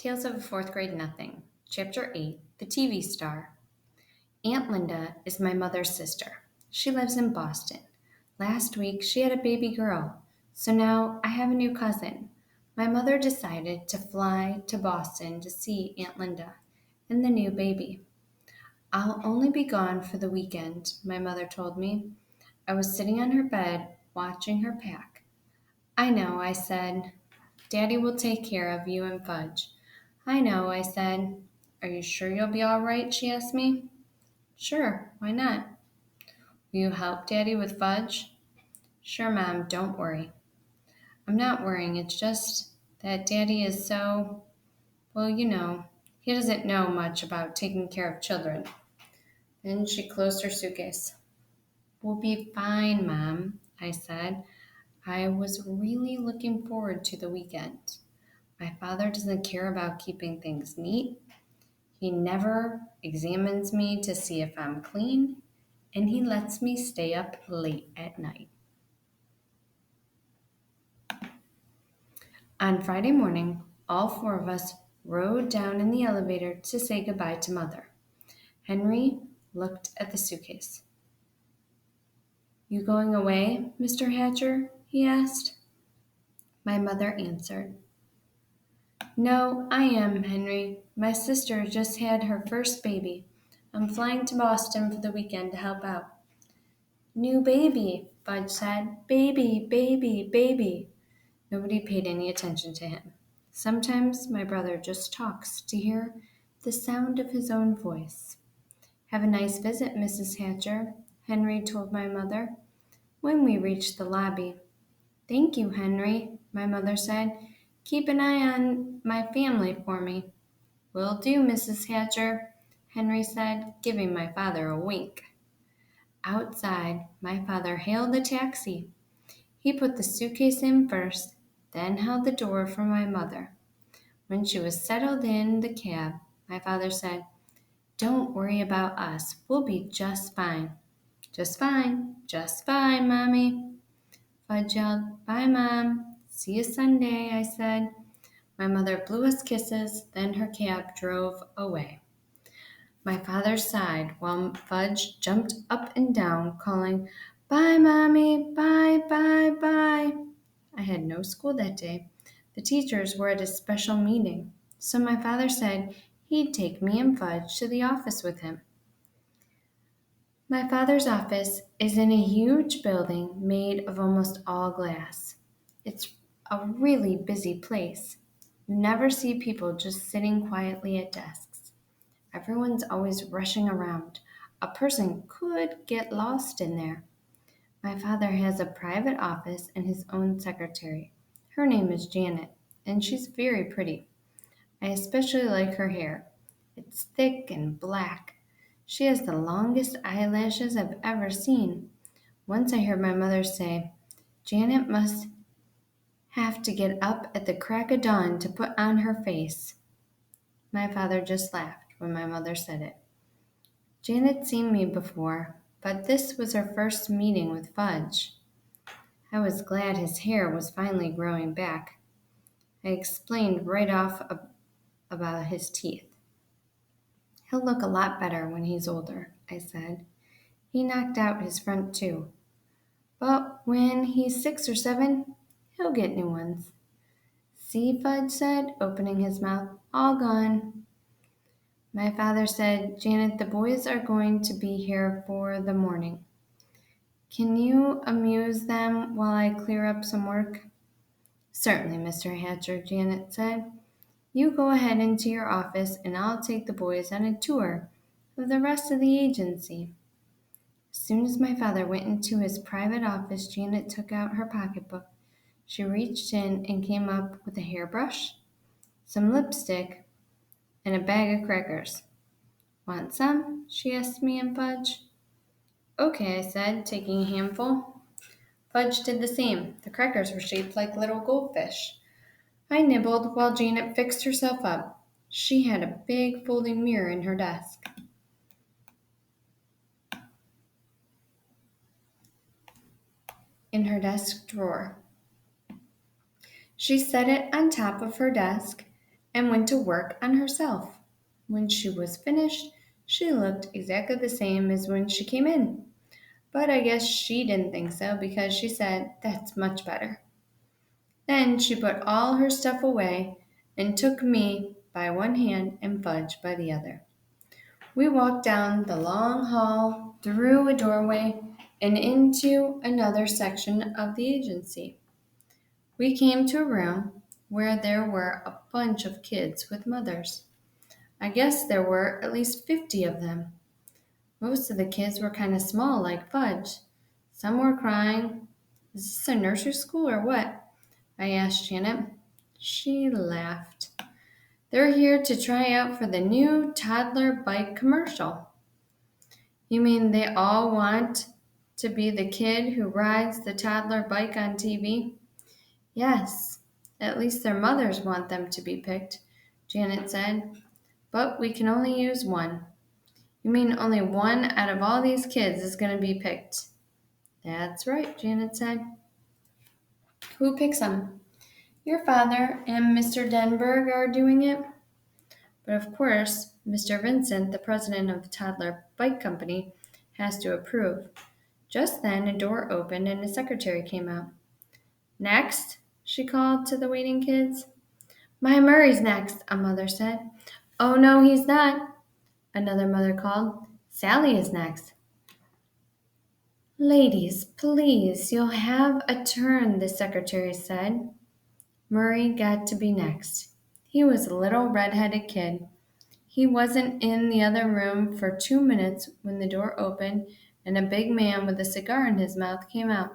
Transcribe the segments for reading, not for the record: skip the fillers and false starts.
Tales of a Fourth Grade Nothing, Chapter 8, The TV Star. Aunt Linda is my mother's sister. She lives in Boston. Last week she had a baby girl, so now I have a new cousin. My mother decided to fly to Boston to see Aunt Linda and the new baby. I'll only be gone for the weekend, my mother told me. I was sitting on her bed watching her pack. I know, I said. Daddy will take care of you and Fudge. I know, I said. Are you sure you'll be all right? She asked me. Sure, why not? Will you help Daddy with Fudge? Sure, Mom, don't worry. I'm not worrying, it's just that Daddy is so, well, he doesn't know much about taking care of children. Then she closed her suitcase. We'll be fine, Mom, I said. I was really looking forward to the weekend. My father doesn't care about keeping things neat. He never examines me to see if I'm clean, and he lets me stay up late at night. On Friday morning, all four of us rode down in the elevator to say goodbye to Mother. Henry looked at the suitcase. You going away, Mr. Hatcher? He asked. My mother answered. No, I am, Henry. My sister just had her first baby. I'm flying to Boston for the weekend to help out. New baby, Fudge said. Baby, baby, baby. Nobody paid any attention to him. Sometimes my brother just talks to hear the sound of his own voice. Have a nice visit, Mrs. Hatcher, Henry told my mother when we reached the lobby. Thank you, Henry, my mother said. Keep an eye on my family for me. Will do, Mrs. Hatcher, Henry said, giving my father a wink. Outside, my father hailed a taxi. He put the suitcase in first, then held the door for my mother. When she was settled in the cab, my father said, Don't worry about us. We'll be just fine. Just fine, Mommy. Fudge yelled, Bye, Mom. See you Sunday, I said. My mother blew us kisses, then her cab drove away. My father sighed while Fudge jumped up and down, calling, Bye, Mommy, bye, bye, bye. I had no school that day. The teachers were at a special meeting, so my father said he'd take me and Fudge to the office with him. My father's office is in a huge building made of almost all glass. It's a really busy place. You never see people just sitting quietly at desks. Everyone's always rushing around. A person could get lost in there. My father has a private office and his own secretary. Her name is Janet, and she's very pretty. I especially like her hair. It's thick and black. She has the longest eyelashes I've ever seen. Once I heard my mother say, Janet must have to get up at the crack of dawn to put on her face. My father just laughed when my mother said it. Janet'd seen me before, but this was her first meeting with Fudge. I was glad his hair was finally growing back. I explained right off about his teeth. He'll look a lot better when he's older, I said. He knocked out his front tooth. But when he's 6 or 7, he'll get new ones. See, Fudge said, opening his mouth, all gone. My father said, Janet, the boys are going to be here for the morning. Can you amuse them while I clear up some work? Certainly, Mr. Hatcher, Janet said. You go ahead into your office and I'll take the boys on a tour of the rest of the agency. As soon as my father went into his private office, Janet took out her pocketbook. She reached in and came up with a hairbrush, some lipstick, and a bag of crackers. Want some? She asked me and Fudge. Okay, I said, taking a handful. Fudge did the same. The crackers were shaped like little goldfish. I nibbled while Janet fixed herself up. She had a big folding mirror in her desk. In her desk drawer. She set it on top of her desk, and went to work on herself. When she was finished, she looked exactly the same as when she came in. But I guess she didn't think so because she said, "That's much better." Then she put all her stuff away and took me by one hand and Fudge by the other. We walked down the long hall, through a doorway, and into another section of the agency. We came to a room where there were a bunch of kids with mothers. I guess there were at least 50 of them. Most of the kids were kind of small, like Fudge. Some were crying. Is this a nursery school or what? I asked Janet. She laughed. They're here to try out for the new toddler bike commercial. You mean they all want to be the kid who rides the toddler bike on TV? Yes, at least their mothers want them to be picked, Janet said. But we can only use one. You mean only one out of all these kids is going to be picked? That's right, Janet said. Who picks them? Your father and Mr. Denberg are doing it. But of course, Mr. Vincent, the president of the Toddler Bike Company, has to approve. Just then, a door opened and a secretary came out. Next, she called to the waiting kids. My Murray's next, a mother said. Oh, no, he's not, another mother called. Sally is next. Ladies, please, you'll have a turn, the secretary said. Murray got to be next. He was a little red-headed kid. He wasn't in the other room for 2 minutes when the door opened and a big man with a cigar in his mouth came out.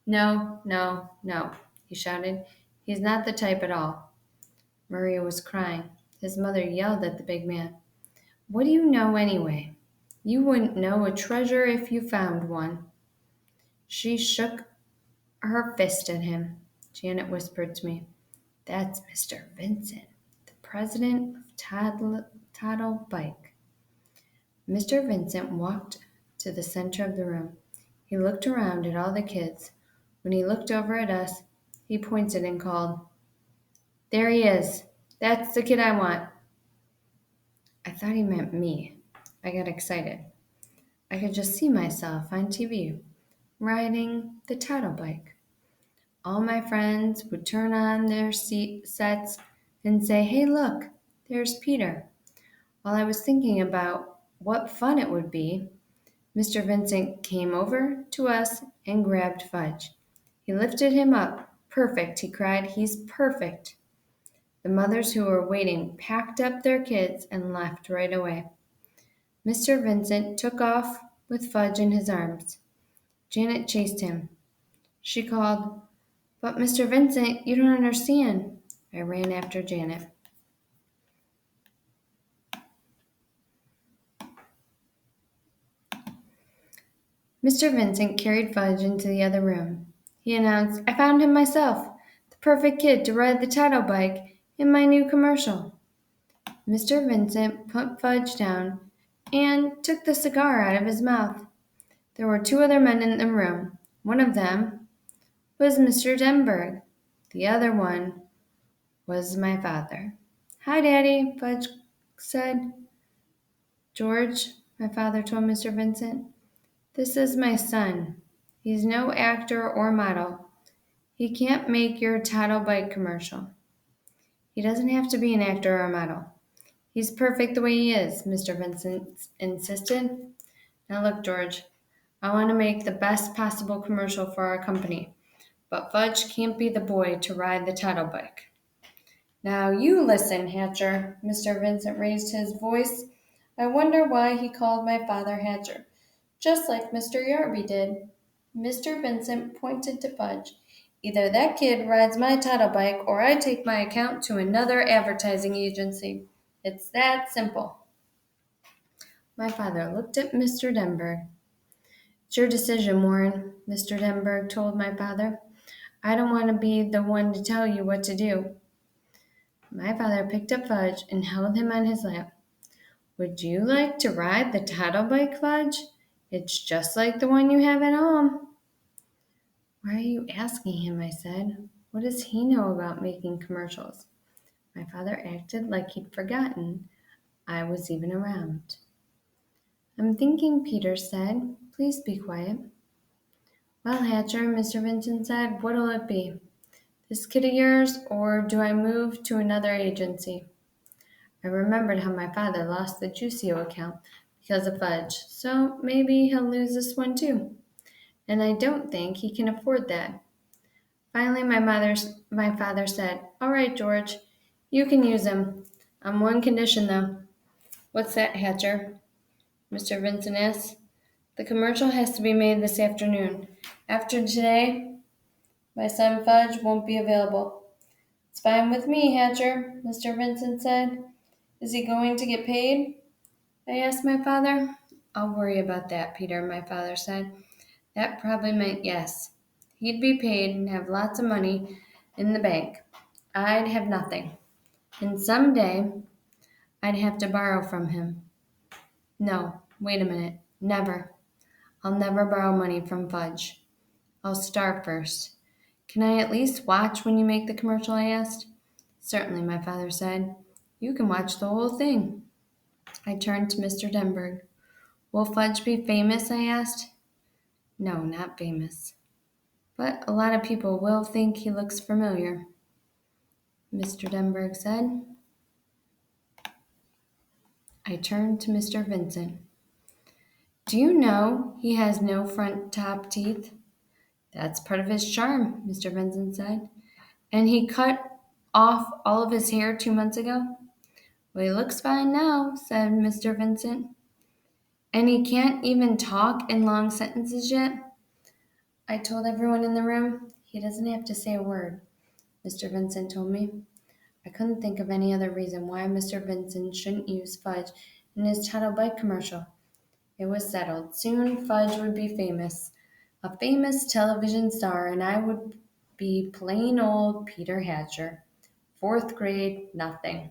No, no, no, he shouted. He's not the type at all. Murray was crying. His mother yelled at the big man. What do you know anyway? You wouldn't know a treasure if you found one. She shook her fist at him. Janet whispered to me, That's Mr. Vincent, the president of Toddle Bike. Mr. Vincent walked to the center of the room. He looked around at all the kids. When he looked over at us, he pointed and called, There he is. That's the kid I want. I thought he meant me. I got excited. I could just see myself on TV, riding the Toddle Bike. All my friends would turn on their sets and say, Hey, look, there's Peter. While I was thinking about what fun it would be, Mr. Vincent came over to us and grabbed Fudge. He lifted him up. Perfect, he cried. He's perfect. The mothers who were waiting packed up their kids and left right away. Mr. Vincent took off with Fudge in his arms. Janet chased him. She called, But Mr. Vincent, you don't understand. I ran after Janet. Mr. Vincent carried Fudge into the other room. He announced, I found him myself, the perfect kid to ride the Tato bike in my new commercial. Mr. Vincent put Fudge down and took the cigar out of his mouth. There were two other men in the room. One of them was Mr. Denberg. The other one was my father. Hi, Daddy, Fudge said. George, my father told Mr. Vincent, this is my son. He's no actor or model. He can't make your Tattle Bike commercial. He doesn't have to be an actor or a model. He's perfect the way he is, Mr. Vincent insisted. Now look, George, I want to make the best possible commercial for our company, but Fudge can't be the boy to ride the Tattle Bike. Now you listen, Hatcher. Mr. Vincent raised his voice. I wonder why he called my father Hatcher, just like Mr. Yarby did. Mr. Vincent pointed to Fudge. Either that kid rides my Tattle Bike or I take my account to another advertising agency. It's that simple. My father looked at Mr. Denberg. It's your decision, Warren, Mr. Denberg told my father. I don't want to be the one to tell you what to do. My father picked up Fudge and held him on his lap. Would you like to ride the Tattle Bike, Fudge? It's just like the one you have at home. Why are you asking him? I said. What does he know about making commercials? My father acted like he'd forgotten I was even around. I'm thinking, Peter said. Please be quiet. Well, Hatcher, Mr. Vincent said, what'll it be? This kid of yours, or do I move to another agency? I remembered how my father lost the Juicio account because of Fudge, so maybe he'll lose this one too. And I don't think he can afford that. Finally, my father said, all right, George, you can use him. On one condition, though. What's that, Hatcher? Mr. Vincent asked. The commercial has to be made this afternoon. After today, my son Fudge won't be available. It's fine with me, Hatcher, Mr. Vincent said. Is he going to get paid? I asked my father. I'll worry about that, Peter, my father said. That probably meant yes. He'd be paid and have lots of money in the bank. I'd have nothing. And someday I'd have to borrow from him. No, wait a minute. Never. I'll never borrow money from Fudge. I'll starve first. Can I at least watch when you make the commercial? I asked. Certainly, my father said. You can watch the whole thing. I turned to Mr. Denberg. Will Fudge be famous? I asked. No, not famous. But a lot of people will think he looks familiar, Mr. Denberg said. I turned to Mr. Vincent. Do you know he has no front top teeth? That's part of his charm, Mr. Vincent said. And he cut off all of his hair 2 months ago? Well, he looks fine now, said Mr. Vincent. And he can't even talk in long sentences yet? I told everyone in the room. He doesn't have to say a word, Mr. Vincent told me. I couldn't think of any other reason why Mr. Vincent shouldn't use Fudge in his Tuttle Bike commercial. It was settled. Soon Fudge would be famous, a famous television star, and I would be plain old Peter Hatcher. Fourth grade, nothing.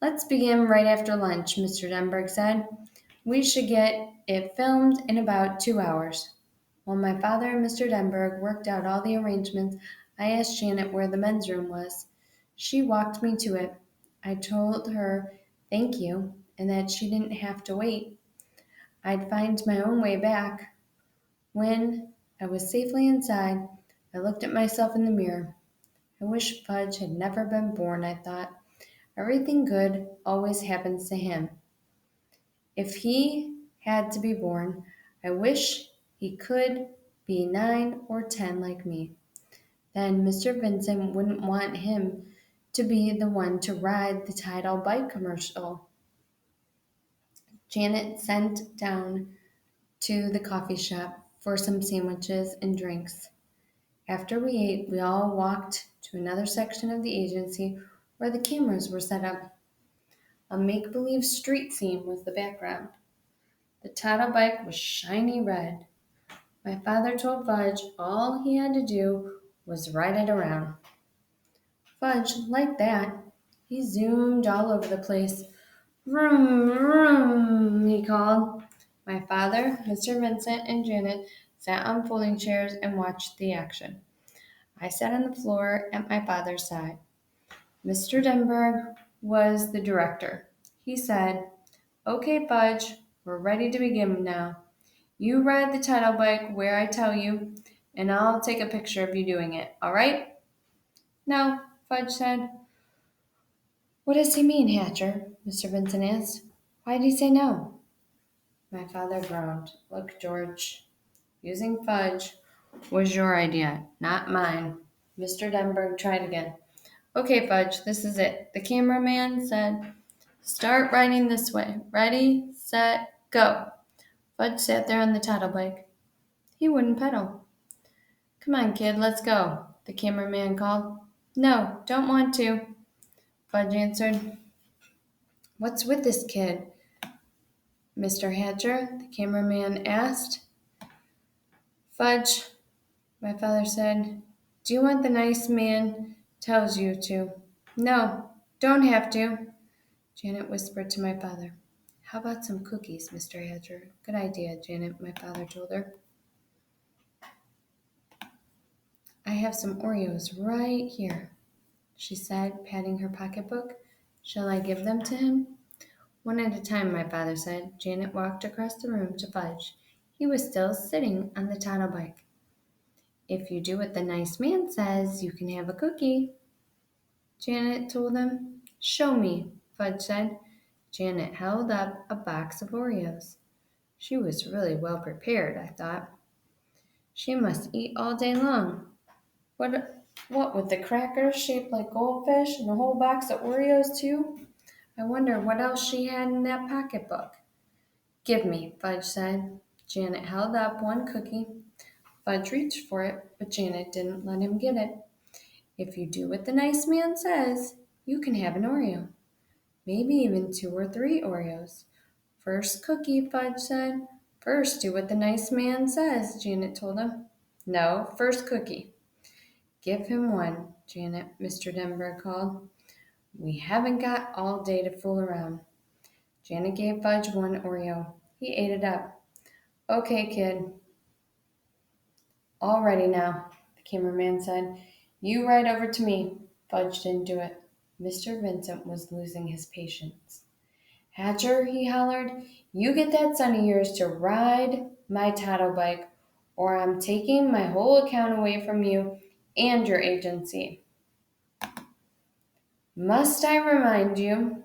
Let's begin right after lunch, Mr. Denberg said. We should get it filmed in about 2 hours. While my father and Mr. Denberg worked out all the arrangements, I asked Janet where the men's room was. She walked me to it. I told her thank you and that she didn't have to wait. I'd find my own way back. When I was safely inside, I looked at myself in the mirror. I wish Fudge had never been born, I thought. Everything good always happens to him. If he had to be born, I wish he could be 9 or 10 like me. Then Mr. Vincent wouldn't want him to be the one to ride the Tidal bike commercial. Janet sent down to the coffee shop for some sandwiches and drinks. After we ate, we all walked to another section of the agency where the cameras were set up. A make-believe street scene was the background. The Tata bike was shiny red. My father told Fudge all he had to do was ride it around. Fudge liked that. He zoomed all over the place. Vroom, vroom, he called. My father, Mr. Vincent, and Janet sat on folding chairs and watched the action. I sat on the floor at my father's side. Mr. Denberg was the director. He said, Okay, Fudge, we're ready to begin now. You ride the Tidal bike where I tell you, and I'll take a picture of you doing it, all right? No, Fudge said. What does he mean, Hatcher? Mr. Vincent asked. Why did he say no? My father groaned. Look, George, using Fudge was your idea, not mine. Mr. Denberg tried again. Okay, Fudge, this is it. The cameraman said, start riding this way. Ready, set, go. Fudge sat there on the Tidal bike. He wouldn't pedal. Come on, kid, let's go, the cameraman called. No, don't want to, Fudge answered. What's with this kid? Mr. Hatcher, the cameraman asked. Fudge, my father said, do you want the nice man tells you to? No, don't have to, Janet whispered to my father. How about some cookies, Mr. Hatcher? Good idea, Janet, my father told her. I have some Oreos right here. she said, patting her pocketbook. Shall I give them to him? One at a time, my father said. Janet walked across the room to Fudge. He was still sitting on the toddle bike. If you do what the nice man says, you can have a cookie, Janet told him. Show me, Fudge said. Janet held up a box of Oreos. She was really well prepared, I thought. She must eat all day long. What with the crackers shaped like goldfish and a whole box of Oreos, too? I wonder what else she had in that pocketbook. Give me, Fudge said. Janet held up one cookie. Fudge reached for it, but Janet didn't let him get it. If you do what the nice man says, you can have an Oreo. Maybe even 2 or 3 Oreos. First cookie, Fudge said. First, do what the nice man says, Janet told him. No, first cookie. Give him one, Mr. Denberg called. We haven't got all day to fool around. Janet gave Fudge one Oreo. He ate it up. Okay, kid. All ready now, the cameraman said. You ride over to me. Fudge didn't do it. Mr. Vincent was losing his patience. Hatcher, he hollered, you get that son of yours to ride my toddle bike, or I'm taking my whole account away from you and your agency. Must I remind you,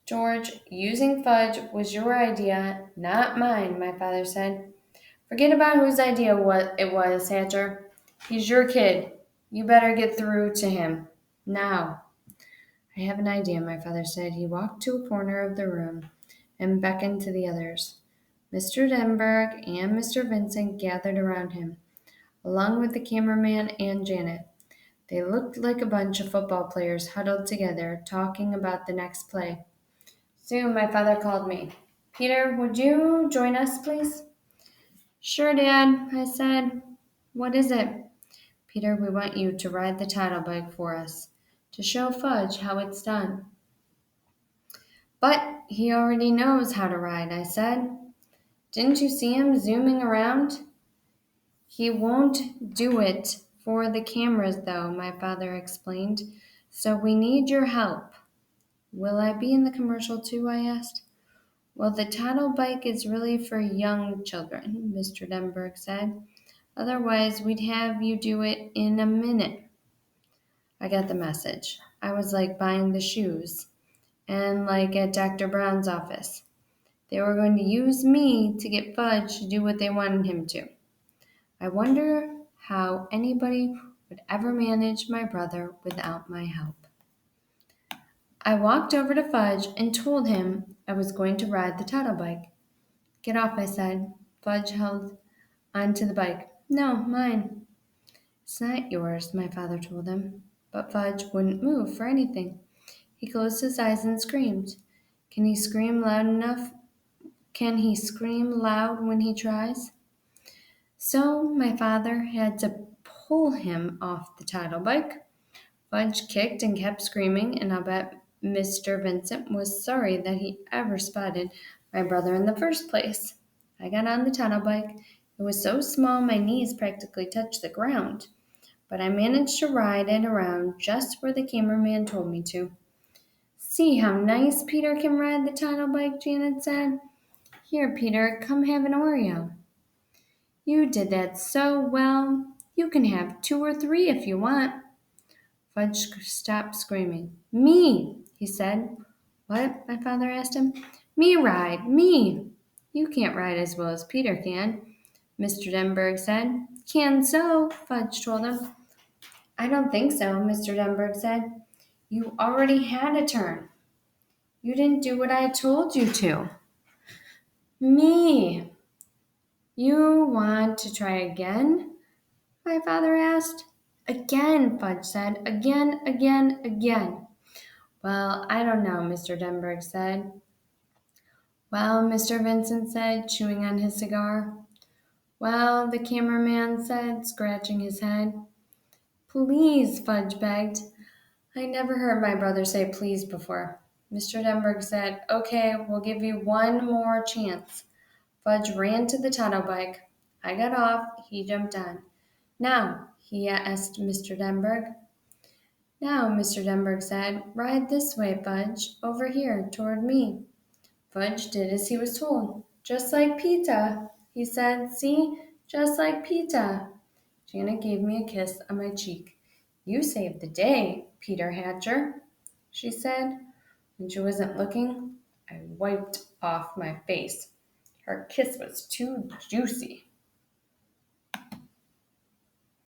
George, using Fudge was your idea, not mine, my father said. Forget about whose idea it was, Hatcher. He's your kid. You better get through to him. Now. I have an idea, my father said. He walked to a corner of the room and beckoned to the others. Mr. Denberg and Mr. Vincent gathered around him, along with the cameraman and Janet. They looked like a bunch of football players huddled together, talking about the next play. Soon my father called me. Peter, would you join us, please? Sure, Dad, I said. What is it? Peter, we want you to ride the toddle bike for us, to show Fudge how it's done. But he already knows how to ride, I said. Didn't you see him zooming around? He won't do it for the cameras, though, my father explained. So we need your help. Will I be in the commercial too? I asked. Well, the toddle bike is really for young children, Mr. Denberg said. Otherwise, we'd have you do it in a minute. I got the message. I was like buying the shoes, and like at Dr. Brown's office. They were going to use me to get Fudge to do what they wanted him to. I wonder how anybody would ever manage my brother without my help. I walked over to Fudge and told him I was going to ride the toddle bike. Get off, I said. Fudge held onto the bike. No, mine. It's not yours, my father told him. But Fudge wouldn't move for anything. He closed his eyes and screamed. Can he scream loud enough? Can he scream loud when he tries? So my father had to pull him off the toddle bike. Fudge kicked and kept screaming, and I'll bet Mr. Vincent was sorry that he ever spotted my brother in the first place. I got on the toddle bike. It was so small my knees practically touched the ground, but I managed to ride it around just where the cameraman told me to. See how nice Peter can ride the toddle bike, Janet said. Here, Peter, come have an Oreo. You did that so well. You can have 2 or 3 if you want. Fudge stopped screaming. Me, he said. What? My father asked him. Me ride, me. You can't ride as well as Peter can, Mr. Denberg said. Can so, Fudge told him. I don't think so, Mr. Denberg said. You already had a turn. You didn't do what I told you to. Me. You want to try again? My father asked. Again, Fudge said. Again, again, again. Well, I don't know, Mr. Denberg said. Well, Mr. Vincent said, chewing on his cigar. Well, the cameraman said, scratching his head. Please, Fudge begged. I never heard my brother say please before. Mr. Denberg said, okay, we'll give you one more chance. Fudge ran to the toddle bike. I got off. He jumped on. Now, he asked Mr. Denberg. Now, Mr. Denberg said, ride this way, Fudge, over here, toward me. Fudge did as he was told. Just like Pita, he said. See, just like Pita. Janet gave me a kiss on my cheek. You saved the day, Peter Hatcher, she said. When she wasn't looking, I wiped off my face. Her kiss was too juicy.